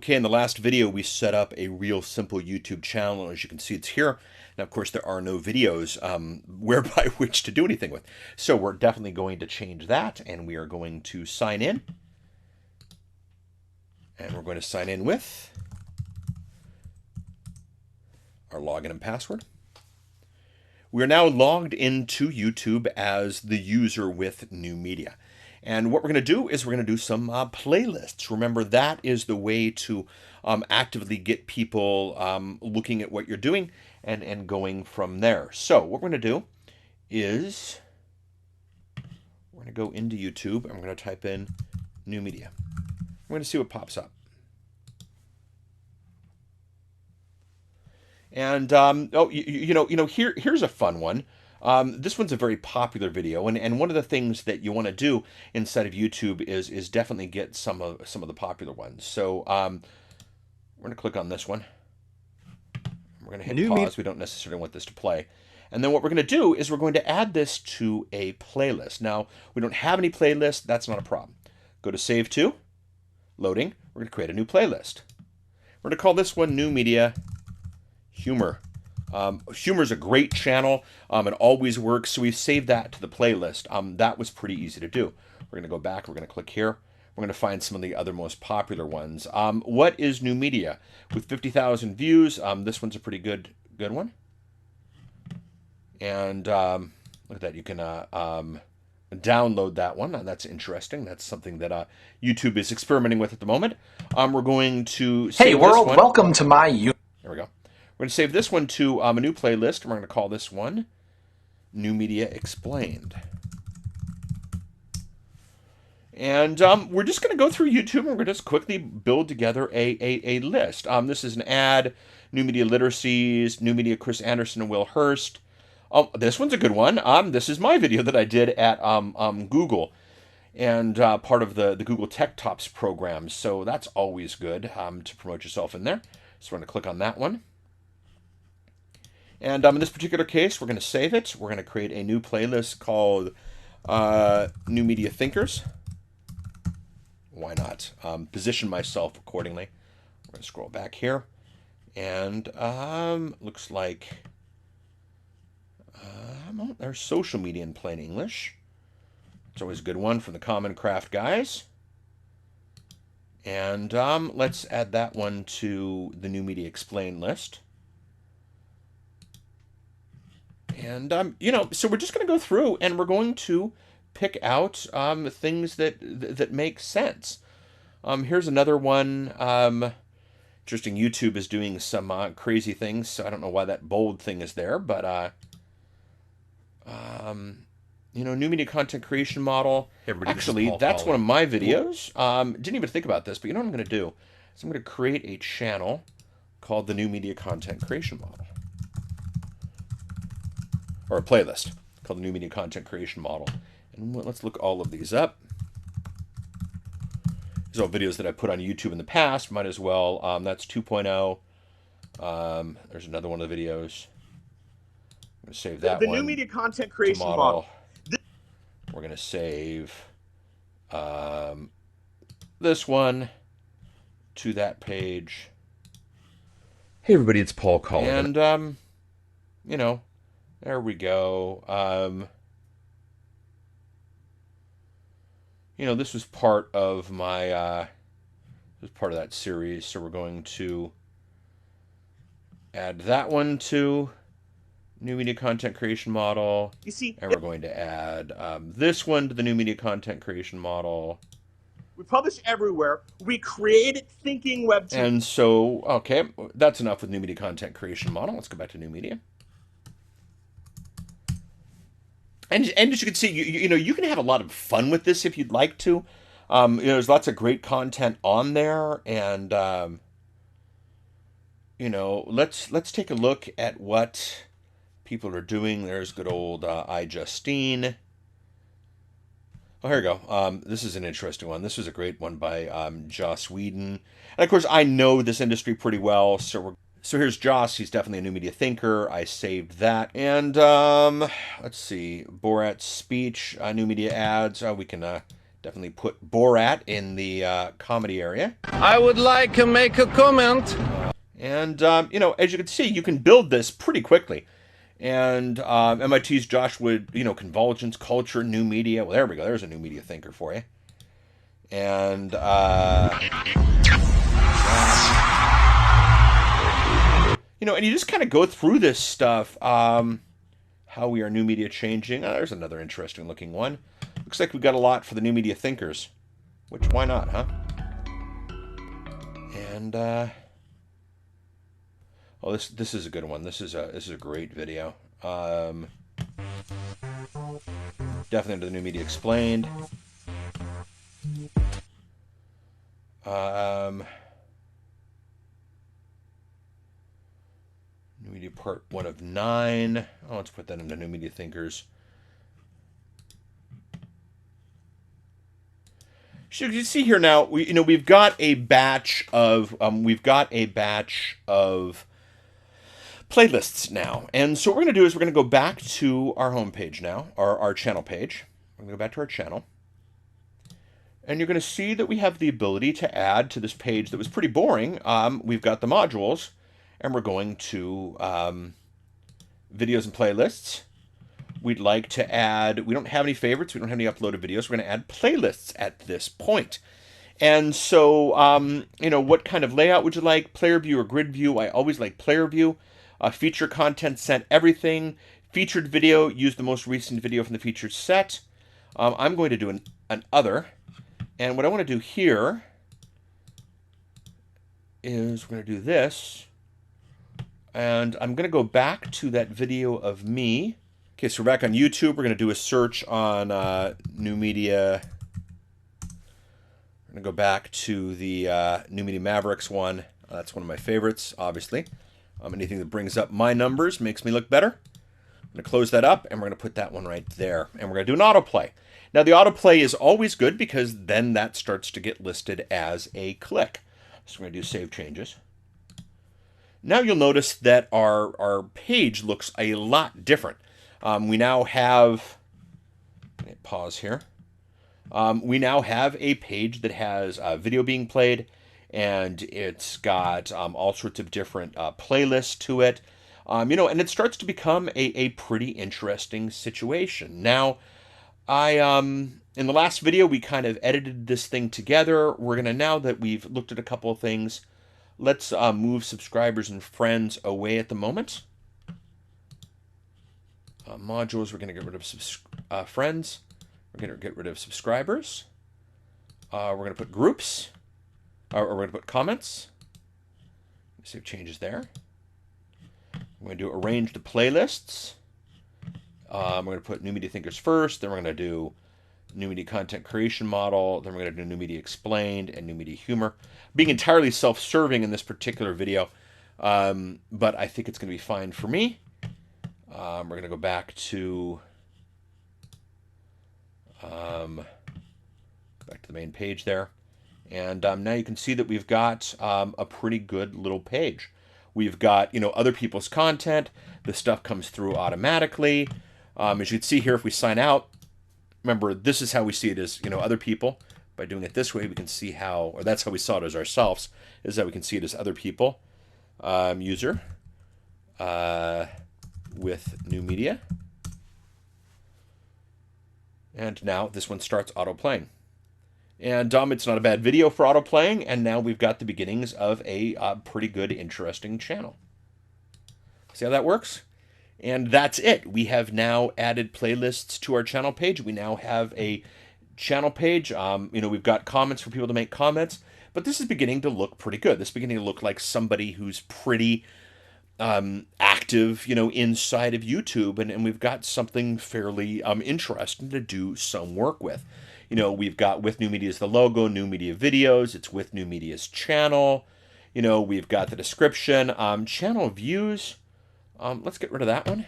Okay, in the last video, we set up a real simple YouTube channel. As you can see, it's here. Now, of course, there are no videos whereby which to do anything with. So we're definitely going to change that, and we are going to sign in. And we're going to sign in with our login and password. We are now logged into YouTube as the user with new media. And what we're going to do is we're going to do some playlists. Remember, that is the way to actively get people looking at what you're doing and going from there. So what we're going to do is we're going to go into YouTube and we're going to type in new media. We're going to see what pops up. And here's a fun one. This one's a very popular video, and one of the things that you want to do inside of YouTube is definitely get some of the popular ones. So we're going to click on this one. We're going to hit pause. We don't necessarily want this to play. And then what we're going to do is we're going to add this to a playlist. Now, we don't have any playlists. That's not a problem. Go to Save To, Loading. We're going to create a new playlist. We're going to call this one New Media Humor. Humor is a great channel. It always works. So we've saved that to the playlist. That was pretty easy to do. We're going to go back. We're going to click here. We're going to find some of the other most popular ones. What is new media? With 50,000 views, this one's a pretty good one. And look at that. You can download that one. That's interesting. That's something that YouTube is experimenting with at the moment. We're going to save Hey world, this one. welcome to my YouTube. There we go. We're going to save this one to a new playlist. We're going to call this one New Media Explained. And we're just going to go through YouTube and we're going to just quickly build together a list. This is an ad, New Media Literacies, New Media Chris Anderson and Will Hurst. Oh, this one's a good one. This is my video that I did at Google and part of the Google Tech Tops program. So that's always good to promote yourself in there. So we're going to click on that one. And in this particular case, we're going to save it. We're going to create a new playlist called New Media Thinkers. Why not? Position myself accordingly. We're going to scroll back here. And looks like there's social media in plain English. It's always a good one from the Common Craft guys. And let's add that one to the New Media Explained list. And, so we're just going to go through and we're going to pick out things that make sense. Here's another one. Interesting, YouTube is doing some crazy things, so I don't know why that bold thing is there, but, new media content creation model. Actually, that's one of my videos. Didn't even think about this, but you know what I'm going to do? So I'm going to create a channel called the New Media Content Creation Model. Or a playlist called the New Media Content Creation Model. And let's look all of these up. These are all videos that I put on YouTube in the past. Might as well. That's 2.0. There's another one of the videos. I'm going to save that one. The New Media Content Creation Model. We're going to save this one to that page. Hey everybody, it's Paul calling. And, there we go. This was part of my, this was part of that series, so we're going to add that one to New Media Content Creation Model. You see, and we're going to add this one to the New Media Content Creation Model. We publish everywhere. We create thinking web TV. And so, okay, that's enough with New Media Content Creation Model. Let's go back to New Media. And as you can see, you can have a lot of fun with this if you'd like to. There's lots of great content on there, and let's take a look at what people are doing. There's good old iJustine. Oh, here we go. This is an interesting one. This was a great one by Joss Whedon. And of course, I know this industry pretty well, so here's Joss. He's definitely a new media thinker. I saved that. And let's see. Borat's speech, new media ads. We can Definitely put Borat in the comedy area. I would like to make a comment. And, you know, as you can see, you can build this pretty quickly. And MIT's Josh Wood, you know, convergence, culture, new media. Well, there we go. There's a new media thinker for you. And, you know, and you just kind of go through this stuff. How we are new media changing. Oh, there's another interesting looking one. Looks like we've got a lot for the new media thinkers. Which, why not, huh? And, oh, this is a good one. This is a great video. Definitely under the new media explained. New media part 1 of 9. Oh, let's put that into new media thinkers. So you see here now, we've got a batch of playlists now. And so what we're going to do is we're going to go back to our homepage now, our channel page. We're going to go back to our channel. And you're going to see that we have the ability to add to this page that was pretty boring. We've got the modules, and we're going to videos and playlists. We'd like to add, we don't have any favorites, we don't have any uploaded videos. We're going to add playlists at this point. And so, you know, what kind of layout would you like? Player view or grid view? I always like player view. Feature content set everything. Featured video, use the most recent video from the featured set. I'm going to do an other. And what I want to do here is we're going to do this. And I'm going to go back to that video of me. Okay, so we're back on YouTube. We're going to do a search on new media. We're going to go back to the New Media Mavericks one. That's one of my favorites, obviously. Anything that brings up my numbers makes me look better. I'm going to close that up, and we're going to put that one right there. And we're going to do an autoplay. Now, the autoplay is always good because then that starts to get listed as a click. So we're going to do save changes. Now you'll notice that our page looks a lot different. We now have, pause here. We now have a page that has video being played, and it's got all sorts of different playlists to it. You know, and it starts to become a pretty interesting situation. Now, in the last video, we kind of edited this thing together. We're going to, now that we've looked at a couple of things, let's move subscribers and friends away at the moment. Modules, we're going to get rid of friends. We're going to get rid of subscribers. We're going to put groups, or we're going to put comments. Save changes there. We're going to do arrange the playlists. We're going to put new media thinkers first. Then we're going to do new media content creation model. Then we're going to do new media explained and new media humor. Being entirely self-serving in this particular video, but I think it's going to be fine for me. We're going to go back to the main page there. And now you can see that we've got a pretty good little page. We've got, you know, other people's content. The stuff comes through automatically. As you can see here, if we sign out, remember, this is how we see it as, you know, other people. By doing it this way, we can see how, or that's how we saw it as ourselves, is that we can see it as other people. User with new media. And now this one starts auto-playing. And it's not a bad video for auto-playing, and now we've got the beginnings of a pretty good, interesting channel. See how that works? And that's it. We have now added playlists to our channel page. We now have a channel page. You know, we've got comments for people to make comments, but this is beginning to look pretty good. This is beginning to look like somebody who's pretty active, you know, inside of YouTube, and we've got something fairly interesting to do some work with. You know, we've got with New Media's the logo, New Media Videos, it's with New Media's channel. You know, we've got the description, channel views. Let's get rid of that one.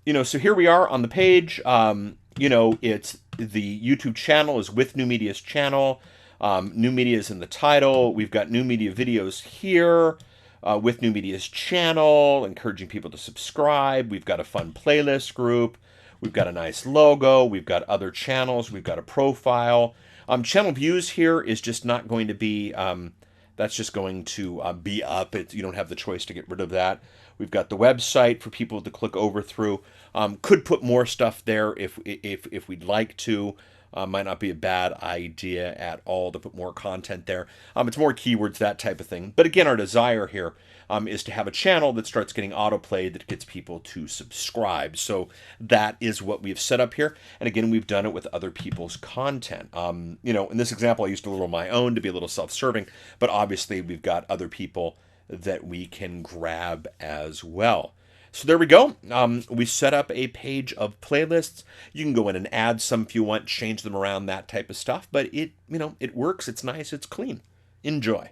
You know, so here we are on the page. You know, it's the YouTube channel is with New Media's channel. New Media is in the title. We've got New Media Videos here. With New Media's channel, encouraging people to subscribe. We've got a fun playlist group. We've got a nice logo. We've got other channels. We've got a profile. Channel views here is just not going to be, that's just going to be up. You don't have the choice to get rid of that. We've got the website for people to click over through. Could put more stuff there if we'd like to. Might not be a bad idea at all to put more content there. It's more keywords, that type of thing. But again, our desire here is to have a channel that starts getting autoplayed, that gets people to subscribe. So that is what we've set up here. And again, we've done it with other people's content. You know, in this example, I used a little of my own to be a little self-serving, but obviously we've got other people that we can grab as well. So there we go. We set up a page of playlists. You can go in and add some if you want, change them around, that type of stuff. But it, you know, it works. It's nice. It's clean. Enjoy.